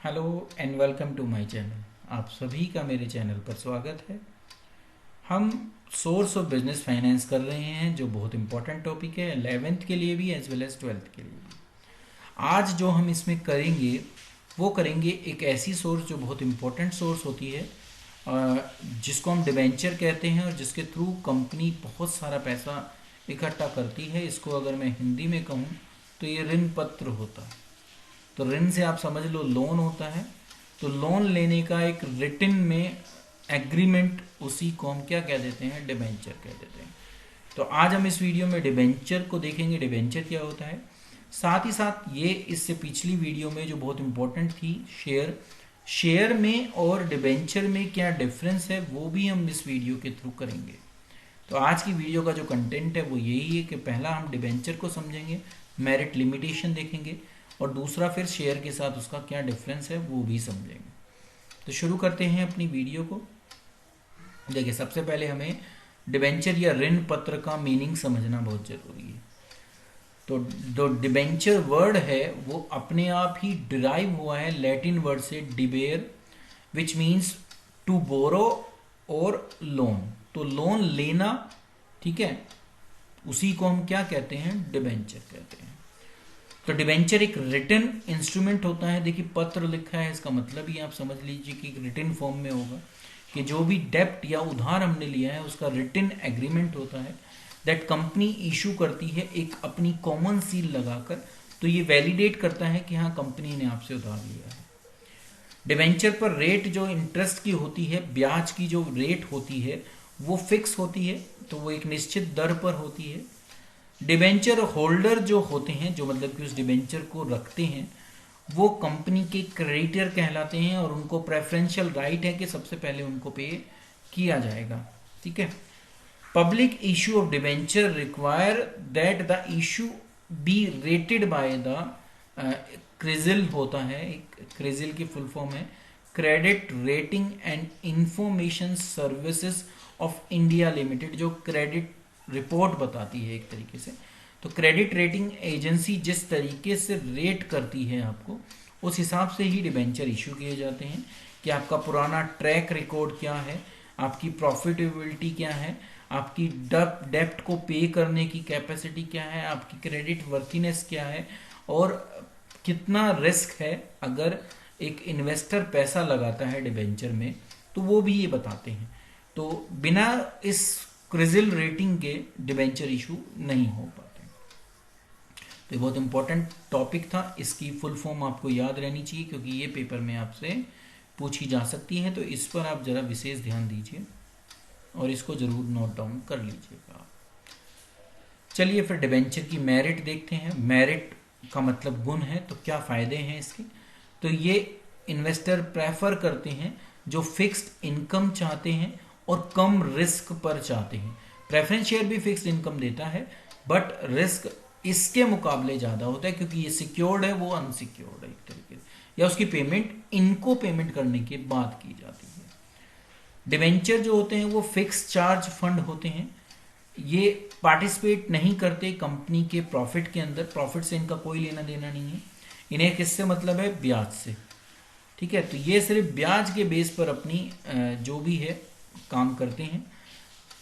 Hello and welcome to my channel. आप सभी का मेरे चैनल पर स्वागत है। हम सोर्स ऑफ बिजनेस फाइनेंस कर रहे हैं जो बहुत इंपॉर्टेंट टॉपिक है 11th के लिए भी एज वेल एज 12th के लिए भी। आज जो हम इसमें करेंगे वो करेंगे एक ऐसी सोर्स जो बहुत इंपॉर्टेंट सोर्स होती है, जिसको हम डिबेंचर कहते हैं और जिसके थ्रू कंपनी बहुत सारा पैसा इकट्ठा करती है। इसको अगर मैं हिंदी में कहूँ तो ये ऋण पत्र होता है। तो ऋण से आप समझ लो लोन होता है। तो लोन लेने का एक रिटन में एग्रीमेंट, उसी को हम क्या कह देते हैं, डिबेंचर कह देते हैं। तो आज हम इस वीडियो में डिबेंचर को देखेंगे, डिबेंचर क्या होता है। साथ ही साथ ये इससे पिछली वीडियो में जो बहुत इंपॉर्टेंट थी, शेयर में और डिबेंचर में क्या डिफरेंस है वो भी हम इस वीडियो के थ्रू करेंगे। तो आज की वीडियो का जो कंटेंट है वो यही है कि पहला हम डिबेंचर को समझेंगे, मेरिट लिमिटेशन देखेंगे और दूसरा फिर शेयर के साथ उसका क्या डिफरेंस है वो भी समझेंगे। तो शुरू करते हैं अपनी वीडियो को। देखिए, सबसे पहले हमें डिबेंचर या ऋण पत्र का मीनिंग समझना बहुत जरूरी है। तो जो डिबेंचर वर्ड है वो अपने आप ही डिराइव हुआ है लैटिन वर्ड से डिबेयर, विच मीन्स टू बोरो और लोन। तो लोन लेना, ठीक है, उसी को हम क्या कहते हैं, डिबेंचर कहते हैं। तो डिबेंचर एक रिटन इंस्ट्रूमेंट होता है। देखिए, पत्र लिखा है, इसका मतलब ही आप समझ लीजिए कि एक रिटन फॉर्म में होगा कि जो भी डेप्ट या उधार हमने लिया है उसका रिटन एग्रीमेंट होता है दैट कंपनी इशू करती है एक अपनी कॉमन सील लगाकर। तो ये वैलिडेट करता है कि हाँ, कंपनी ने आपसे उधार लिया है। डिबेंचर पर रेट जो इंटरेस्ट की होती है, ब्याज की जो रेट होती है वो फिक्स होती है, तो वो एक निश्चित दर पर होती है। डिबेंचर होल्डर जो होते हैं, जो मतलब कि उस डिबेंचर को रखते हैं, वो कंपनी के क्रेडिटर कहलाते हैं और उनको प्रेफरेंशियल राइट है कि सबसे पहले उनको पे किया जाएगा। ठीक है। Public issue of debenture require that the issue be rated by the CRISIL होता है। एक क्रिजिल की फुल फॉर्म है credit rating and information services of India limited, जो क्रेडिट रिपोर्ट बताती है एक तरीके से। तो क्रेडिट रेटिंग एजेंसी जिस तरीके से रेट करती है आपको, उस हिसाब से ही डिबेंचर इशू किए जाते हैं कि आपका पुराना ट्रैक रिकॉर्ड क्या है, आपकी प्रॉफिटेबिलिटी क्या है, आपकी डेप्ट को पे करने की कैपेसिटी क्या है, आपकी क्रेडिट वर्थिनेस क्या है और कितना रिस्क है अगर एक इन्वेस्टर पैसा लगाता है डिबेंचर में, तो वो भी ये बताते हैं। तो बिना इस क्रिजिल रेटिंग के डिबेंचर इशू नहीं हो पाते। तो ये बहुत इंपॉर्टेंट टॉपिक था, इसकी फुल फॉर्म आपको याद रहनी चाहिए क्योंकि ये पेपर में आपसे पूछी जा सकती है। तो इस पर आप जरा विशेष ध्यान दीजिए और इसको जरूर नोट डाउन कर लीजिएगा। चलिए फिर डिबेंचर की मेरिट देखते हैं। मेरिट का मतलब गुण है, तो क्या फायदे हैं इसके। तो ये इन्वेस्टर प्रेफर करते हैं जो फिक्स्ड इनकम चाहते हैं और कम रिस्क पर चाहते हैं। प्रेफरेंस शेयर भी फिक्स्ड इनकम देता है बट रिस्क इसके मुकाबले ज़्यादा होता है क्योंकि ये सिक्योर्ड है, वो अनसिक्योर्ड है एक तरीके से, या उसकी पेमेंट इनको पेमेंट करने के बाद की जाती है। डिबेंचर जो होते हैं वो फिक्स चार्ज फंड होते हैं। ये पार्टिसिपेट नहीं करते कंपनी के प्रॉफिट के अंदर, प्रॉफिट से इनका कोई लेना देना नहीं है। इन्हें किससे मतलब है, ब्याज से। ठीक है। तो ये सिर्फ ब्याज के बेस पर अपनी जो भी है काम करते हैं।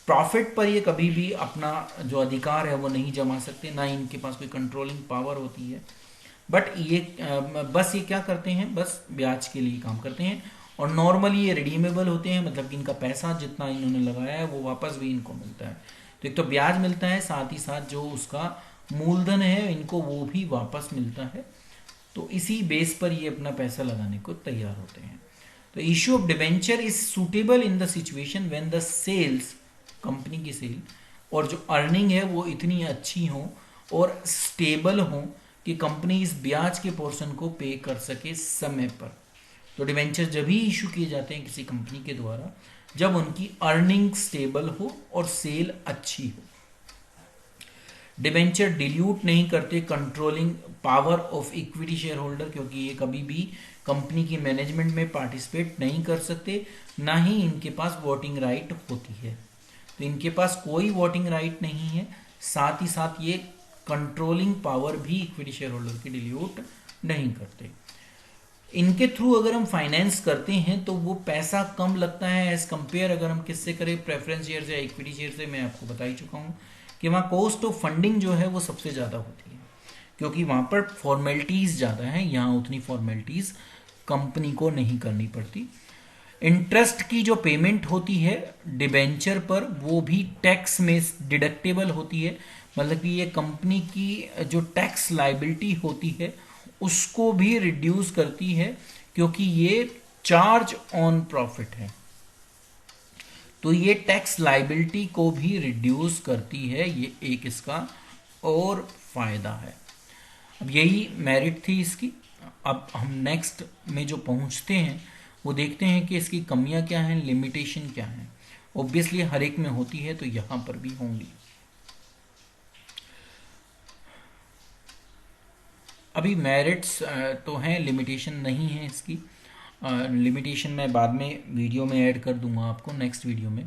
प्रॉफिट पर ये कभी भी अपना जो अधिकार है वो नहीं जमा सकते, ना ही इनके पास कोई कंट्रोलिंग पावर होती है। बट ये बस ये क्या करते हैं, बस ब्याज के लिए काम करते हैं। और नॉर्मली ये रिडीमेबल होते हैं, मतलब कि इनका पैसा जितना इन्होंने लगाया है वो वापस भी इनको मिलता है। तो एक तो ब्याज मिलता है, साथ ही साथ जो उसका मूलधन है इनको वो भी वापस मिलता है। तो इसी बेस पर ये अपना पैसा लगाने को तैयार होते हैं। तो issue of debenture is suitable in the situation when the sales, company की सेल और जो अर्निंग है वो इतनी अच्छी हो और स्टेबल हो कि कंपनी इस ब्याज के पोर्शन को पे कर सके समय पर। तो डिबेंचर जब ही इशू किए जाते हैं किसी कंपनी के द्वारा जब उनकी अर्निंग स्टेबल हो और सेल अच्छी हो। डिबेंचर डिल्यूट नहीं करते controlling power of equity share holder, क्योंकि ये कभी भी कंपनी की मैनेजमेंट में पार्टिसिपेट नहीं कर सकते, ना ही इनके पास वोटिंग राइट होती है। तो इनके पास कोई वोटिंग राइट नहीं है। साथ ही साथ ये कंट्रोलिंग पावर भी इक्विटी शेयर होल्डर की डिल्यूट नहीं करते। इनके थ्रू अगर हम फाइनेंस करते हैं तो वो पैसा कम लगता है एज कंपेयर अगर हम किससे करें, प्रेफरेंस शेयर या इक्विटी शेयर से। मैं आपको बता ही चुका हूँ कि वहाँ कॉस्ट ऑफ फंडिंग जो है वो सबसे ज़्यादा होती है, क्योंकि वहाँ पर फॉर्मेलिटीज़ ज़्यादा हैं, यहाँ उतनी फॉर्मेलिटीज़ कंपनी को नहीं करनी पड़ती। इंटरेस्ट की जो पेमेंट होती है डिबेंचर पर वो भी टैक्स में डिडक्टेबल होती है, मतलब कि ये कंपनी की जो टैक्स लाइबिलिटी होती है उसको भी रिड्यूस करती है, क्योंकि ये चार्ज ऑन प्रॉफिट है, तो ये टैक्स लाइबिलिटी को भी रिड्यूस करती है। ये एक इसका और फायदा है। अब यही मेरिट थी इसकी। अब हम नेक्स्ट में जो पहुंचते हैं वो देखते हैं कि इसकी कमियां क्या हैं, लिमिटेशन क्या हैं। ऑब्वियसली हर एक में होती है तो यहां पर भी होंगी। अभी मेरिट्स तो हैं, लिमिटेशन नहीं है इसकी। लिमिटेशन मैं बाद में वीडियो में ऐड कर दूंगा आपको नेक्स्ट वीडियो में।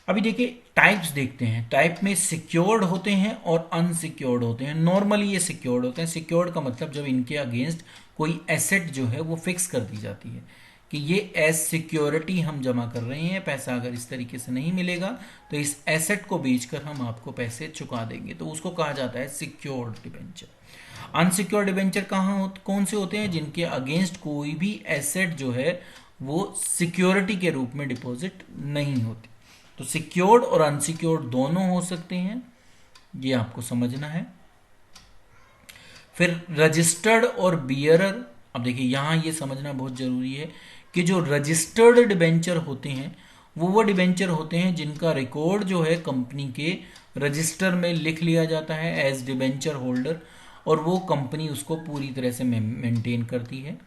अभी देखिए टाइप्स देखते हैं। टाइप में सिक्योर्ड होते हैं और अनसिक्योर्ड होते हैं। नॉर्मली ये सिक्योर्ड होते हैं। सिक्योर्ड का मतलब जब इनके अगेंस्ट कोई एसेट जो है वो फिक्स कर दी जाती है कि ये एज सिक्योरिटी हम जमा कर रहे हैं, पैसा अगर इस तरीके से नहीं मिलेगा तो इस एसेट को बेचकर हम आपको पैसे चुका देंगे, तो उसको कहा जाता है सिक्योर्ड डिबेंचर। अनसिक्योर्ड डिबेंचर कौन से होते हैं? जिनके अगेंस्ट कोई भी एसेट जो है वो सिक्योरिटी के रूप में डिपॉजिट नहीं होती। तो सिक्योर्ड और अनसिक्योर्ड दोनों हो सकते हैं, ये आपको समझना है। फिर रजिस्टर्ड और बियरर। अब देखिए यहां ये समझना बहुत जरूरी है कि जो रजिस्टर्ड डिबेंचर होते हैं वो डिबेंचर होते हैं जिनका रिकॉर्ड जो है कंपनी के रजिस्टर में लिख लिया जाता है एज डिबेंचर होल्डर, और वो कंपनी उसको पूरी तरह से मेंटेन करती है।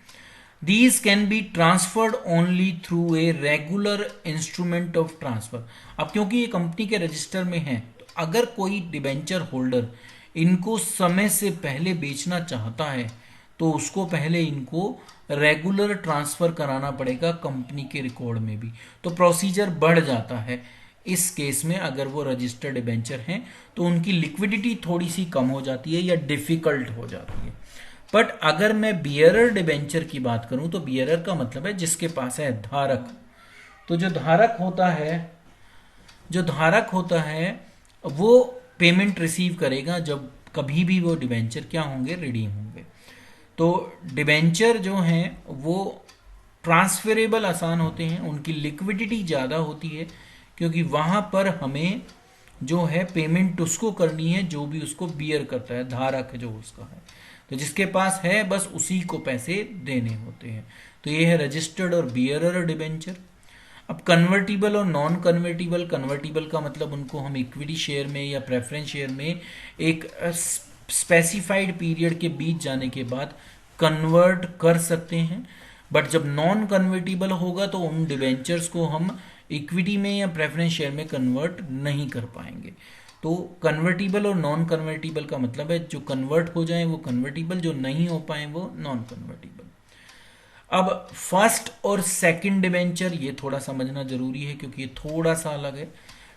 These can be transferred only through a regular instrument of transfer। अब क्योंकि ये कंपनी के रजिस्टर में है तो अगर कोई डिबेंचर होल्डर इनको समय से पहले बेचना चाहता है तो उसको पहले इनको रेगुलर ट्रांसफर कराना पड़ेगा कंपनी के रिकॉर्ड में भी, तो प्रोसीजर बढ़ जाता है। इस केस में अगर वो रजिस्टर्ड डिबेंचर हैं तो उनकी लिक्विडिटी थोड़ी सी कम हो जाती है या डिफिकल्ट हो जाती है। बट अगर मैं बियरर डिबेंचर की बात करूं तो बियरर का मतलब है जिसके पास है धारक। तो जो धारक होता है वो पेमेंट रिसीव करेगा जब कभी भी वो डिबेंचर क्या होंगे, रिडीम होंगे। तो डिबेंचर जो हैं वो ट्रांसफरेबल आसान होते हैं, उनकी लिक्विडिटी ज़्यादा होती है, क्योंकि वहाँ पर हमें जो है पेमेंट उसको करनी है जो भी उसको बियर करता है, धारक जो उसका है। तो जिसके पास है बस उसी को पैसे देने होते हैं। तो ये है रजिस्टर्ड और बियरर डिबेंचर। अब कन्वर्टिबल और नॉन कन्वर्टिबल। कन्वर्टिबल का मतलब उनको हम इक्विटी शेयर में या प्रेफरेंस शेयर में एक स्पेसिफाइड पीरियड के बीच जाने के बाद कन्वर्ट कर सकते हैं। बट जब नॉन कन्वर्टिबल होगा तो उन डिबेंचर्स को हम इक्विटी में या प्रेफरेंस शेयर में कन्वर्ट नहीं कर पाएंगे। तो कन्वर्टिबल और नॉन कन्वर्टिबल का मतलब है जो कन्वर्ट हो जाए वो कन्वर्टिबल, जो नहीं हो पाए वो नॉन कन्वर्टिबल। अब फर्स्ट और सेकंड डिबेंचर ये थोड़ा समझना जरूरी है क्योंकि ये थोड़ा सा अलग है।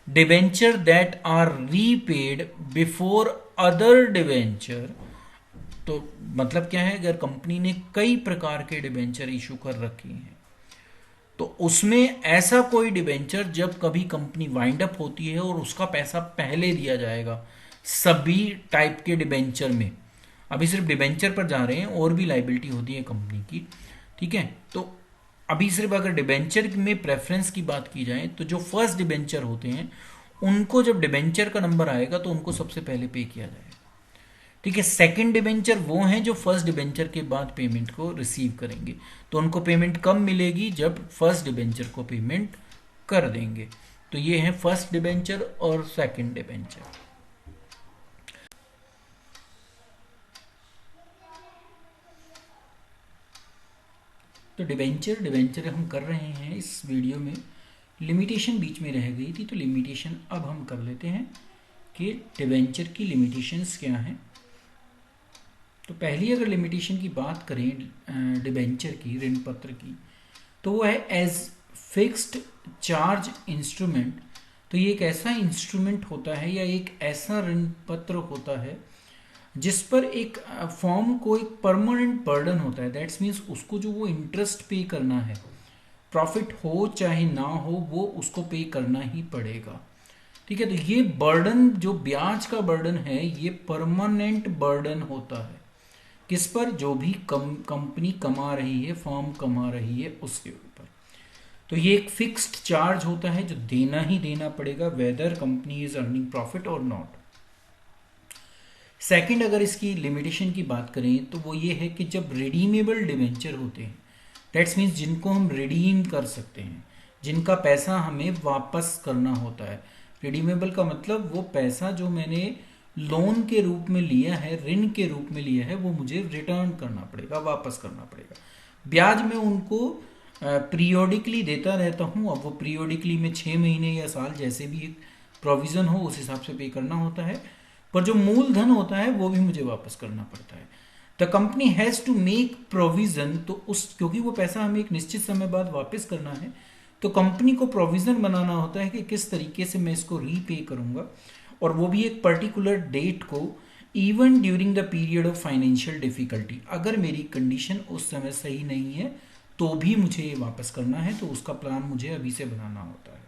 Debenture that are repaid before other debenture. तो मतलब क्या है, अगर कंपनी ने कई प्रकार के डिबेंचर इशू कर रखी हैं तो उसमें ऐसा कोई डिबेंचर जब कभी कंपनी वाइंड अप होती है और उसका पैसा पहले दिया जाएगा सभी टाइप के डिबेंचर में। अभी सिर्फ डिबेंचर पर जा रहे हैं, और भी लाइबिलिटी होती है कंपनी की, ठीक है। तो अभी सिर्फ अगर डिबेंचर में प्रेफरेंस की बात की जाए तो जो फर्स्ट डिबेंचर होते हैं उनको जब डिबेंचर का नंबर आएगा तो उनको सबसे पहले पे किया जाएगा, ठीक है। सेकंड डिबेंचर वो हैं जो फर्स्ट डिबेंचर के बाद पेमेंट को रिसीव करेंगे, तो उनको पेमेंट कम मिलेगी जब फर्स्ट डिबेंचर को पेमेंट कर देंगे। तो ये है फर्स्ट डिबेंचर और सेकंड डिबेंचर। तो डिबेंचर हम कर रहे हैं इस वीडियो में। लिमिटेशन बीच में रह गई थी तो लिमिटेशन अब हम कर लेते हैं कि डिबेंचर की लिमिटेशंस क्या हैं। तो पहली अगर लिमिटेशन की बात करें डिबेंचर की, ऋण पत्र की, तो वो है एज फिक्स्ड चार्ज इंस्ट्रूमेंट। तो ये एक ऐसा इंस्ट्रूमेंट होता है या एक ऐसा ऋण पत्र होता है जिस पर एक फॉर्म को एक परमानेंट बर्डन होता है। दैट्स मीन्स उसको जो वो इंटरेस्ट पे करना है, प्रॉफिट हो चाहे ना हो, वो उसको पे करना ही पड़ेगा। ठीक है, तो ये बर्डन जो ब्याज का बर्डन है ये परमानेंट बर्डन होता है। किस पर? जो भी कंपनी कमा रही है, फर्म कमा रही है, उसके ऊपर। तो ये एक फिक्स्ड चार्ज होता है जो देना ही देना पड़ेगा, weather company is earning profit और नॉट। सेकंड, अगर इसकी लिमिटेशन की बात करें तो वो ये है कि जब रिडीमेबल डिवेंचर होते हैं, दैट्स मीन्स जिनको हम रिडीम कर सकते हैं, जिनका पैसा हमें वापस करना होता है। रिडीमेबल का मतलब वो पैसा जो मैंने लोन के रूप में लिया है, ऋण के रूप में लिया है, वो मुझे रिटर्न करना पड़ेगा, वापस करना पड़ेगा। ब्याज में उनको पीरियोडिकली देता रहता हूँ। अब वो पीरियोडिकली में 6 महीने या साल जैसे भी एक प्रोविज़न हो उस हिसाब से पे करना होता है, पर जो मूलधन होता है वो भी मुझे वापस करना पड़ता है। The company has to make provision, तो उस क्योंकि वो पैसा हमें एक निश्चित समय बाद वापस करना है, तो कंपनी को प्रोविज़न बनाना होता है कि किस तरीके से मैं इसको रीपे करूँगा, और वो भी एक पर्टिकुलर डेट को, even during the period of financial difficulty. अगर मेरी कंडीशन उस समय सही नहीं है तो भी मुझे ये वापस करना है, तो उसका प्लान मुझे अभी से बनाना होता है।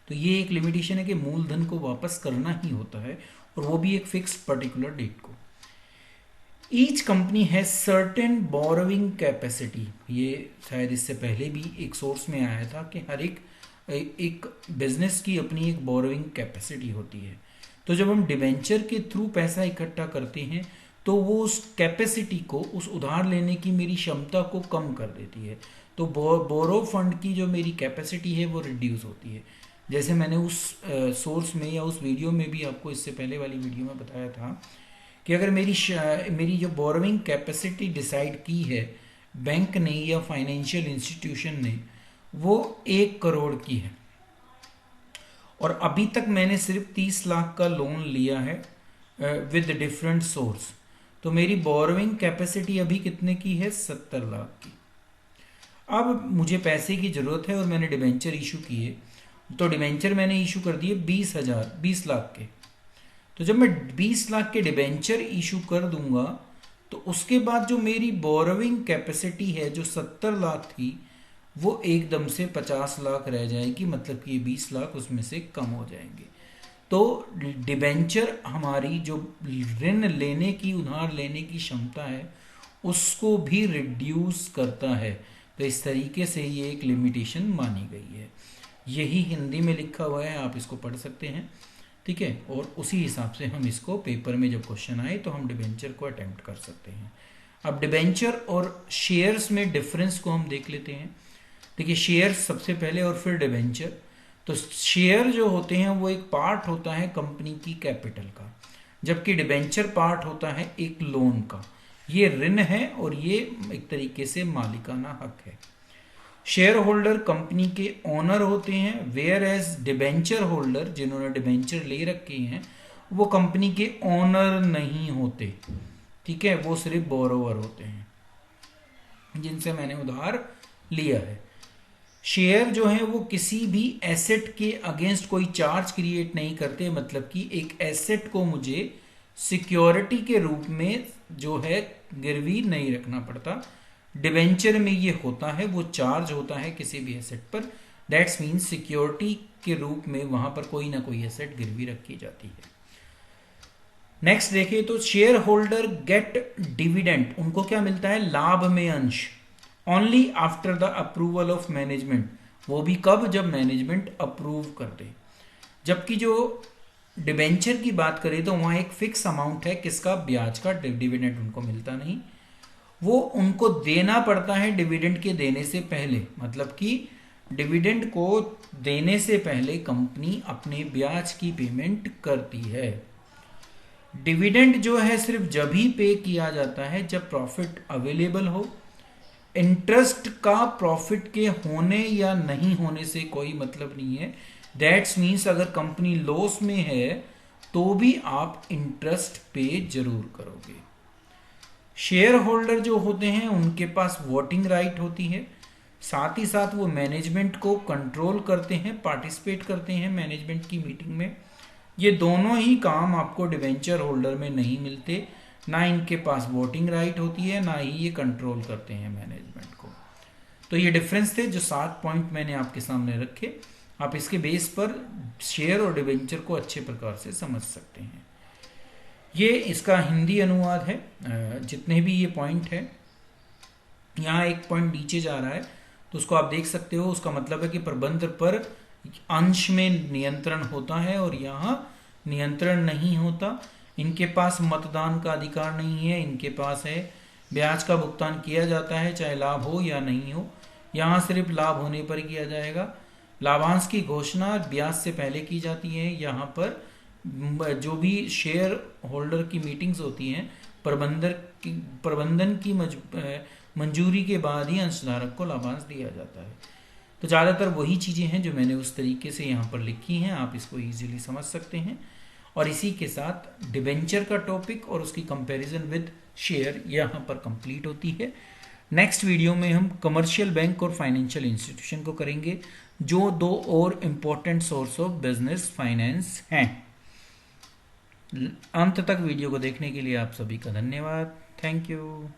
तो ये एक लिमिटेशन है कि मूलधन को वापस करना ही होता है, और वो भी एक फिक्स्ड पर्टिकुलर डेट को। Each company has certain borrowing capacity. ये शायद इससे पहले भी एक सोर्स में आया था कि हर एक बिजनेस की अपनी एक बोरोइंग कैपेसिटी होती है। तो जब हम डिवेंचर के थ्रू पैसा इकट्ठा करते हैं तो वो उस कैपेसिटी को, उस उधार लेने की मेरी क्षमता को कम कर देती है। तो बोरो फंड की जो मेरी कैपेसिटी है वो रिड्यूस होती है। जैसे मैंने उस सोर्स में या उस वीडियो में भी आपको इससे पहले वाली वीडियो में बताया था कि अगर मेरी जो बोरोइंग कैपेसिटी डिसाइड की है बैंक ने या फाइनेंशियल इंस्टीट्यूशन ने, वो 1 करोड़ की है, और अभी तक मैंने सिर्फ 30 लाख का लोन लिया है विद डिफरेंट सोर्स, तो मेरी बोरोइंग कैपेसिटी अभी कितने की है? 70 लाख की। अब मुझे पैसे की ज़रूरत है और मैंने डिबेंचर इशू किए, तो डिबेंचर मैंने इशू कर दिए 20 लाख के। तो जब मैं 20 लाख के डिबेंचर इशू कर दूंगा तो उसके बाद जो मेरी बोरोइंग कैपेसिटी है जो 70 लाख थी, वो एकदम से 50 लाख रह जाएगी, मतलब कि ये 20 लाख उसमें से कम हो जाएंगे। तो डिबेंचर हमारी जो ऋण लेने की, उधार लेने की क्षमता है उसको भी रिड्यूस करता है। तो इस तरीके से ये एक लिमिटेशन मानी गई है। यही हिंदी में लिखा हुआ है, आप इसको पढ़ सकते हैं। ठीक है, और उसी हिसाब से हम इसको पेपर में जब क्वेश्चन आए तो हम डिबेंचर को अटेम्प्ट कर सकते हैं। अब डिबेंचर और शेयर्स में डिफरेंस को हम देख लेते हैं। देखिए, शेयर्स सबसे पहले और फिर डिबेंचर। तो शेयर जो होते हैं वो एक पार्ट होता है कंपनी की कैपिटल का, जबकि डिबेंचर पार्ट होता है एक लोन का। ये ऋण है और ये एक तरीके से मालिकाना हक है। शेयर होल्डर कंपनी के ओनर होते हैं, वेयर एज डिबेंचर होल्डर, जिन्होंने डिबेंचर ले रखे हैं, वो कंपनी के ओनर नहीं होते। ठीक है, वो सिर्फ बोरोवर होते हैं जिनसे मैंने उधार लिया है। शेयर जो है वो किसी भी एसेट के अगेंस्ट कोई चार्ज क्रिएट नहीं करते, मतलब कि एक एसेट को मुझे सिक्योरिटी के रूप में जो है गिरवी नहीं रखना पड़ता। डिबेंचर में ये होता है, वो चार्ज होता है किसी भी एसेट पर। दैट्स मीन्स सिक्योरिटी के रूप में वहां पर कोई ना कोई एसेट गिरवी रखी जाती है। नेक्स्ट देखिए, तो शेयर होल्डर गेट डिविडेंड, उनको क्या मिलता है? लाभ में अंश। Only after the approval of management, वो भी कब? जब मैनेजमेंट अप्रूव कर दे। जबकि जो डिबेंचर की बात करें तो वहां एक फिक्स अमाउंट है, किसका? ब्याज का। डिविडेंड उनको मिलता नहीं, वो उनको देना पड़ता है डिविडेंड के देने से पहले। मतलब कि डिविडेंड को देने से पहले कंपनी अपने ब्याज की पेमेंट करती है। डिविडेंड जो है सिर्फ जब ही पे किया जाता है जब प्रॉफिट अवेलेबल हो। इंटरेस्ट का प्रॉफिट के होने या नहीं होने से कोई मतलब नहीं है। दैट्स मीन्स अगर कंपनी लॉस में है तो भी आप इंटरेस्ट पे जरूर करोगे। शेयर होल्डर जो होते हैं उनके पास वोटिंग राइट होती है, साथ ही साथ वो मैनेजमेंट को कंट्रोल करते हैं, पार्टिसिपेट करते हैं मैनेजमेंट की मीटिंग में। ये दोनों ही काम आपको डिवेंचर होल्डर में नहीं मिलते। ना इनके पास वोटिंग राइट होती है, ना ही ये कंट्रोल करते हैं मैनेजमेंट को। तो ये डिफरेंस थे जो 7 पॉइंट मैंने आपके सामने रखे। आप इसके बेस पर शेयर और डिवेंचर को अच्छे प्रकार से समझ सकते हैं। ये इसका हिंदी अनुवाद है। जितने भी ये पॉइंट है, यहाँ एक पॉइंट नीचे जा रहा है तो उसको आप देख सकते हो। उसका मतलब है कि प्रबंध पर अंश में नियंत्रण होता है और यहाँ नियंत्रण नहीं होता। इनके पास मतदान का अधिकार नहीं है, इनके पास है ब्याज का भुगतान किया जाता है चाहे लाभ हो या नहीं हो। यहाँ सिर्फ लाभ होने पर किया जाएगा। लाभांश की घोषणा ब्याज से पहले की जाती है। यहाँ पर जो भी शेयर होल्डर की मीटिंग्स होती हैं प्रबंधन की मंजूरी के बाद ही अंशधारक को लाभांश दिया जाता है। तो ज़्यादातर वही चीज़ें हैं जो मैंने उस तरीके से यहाँ पर लिखी हैं, आप इसको इजीली समझ सकते हैं। और इसी के साथ डिबेंचर का टॉपिक और उसकी कंपैरिजन विद शेयर यहाँ पर कंप्लीट होती है। नेक्स्ट वीडियो में हम कमर्शियल बैंक और फाइनेंशियल इंस्टीट्यूशन को करेंगे, जो 2 और important source of business finance हैं। अंत तक वीडियो को देखने के लिए आप सभी का धन्यवाद। Thank you.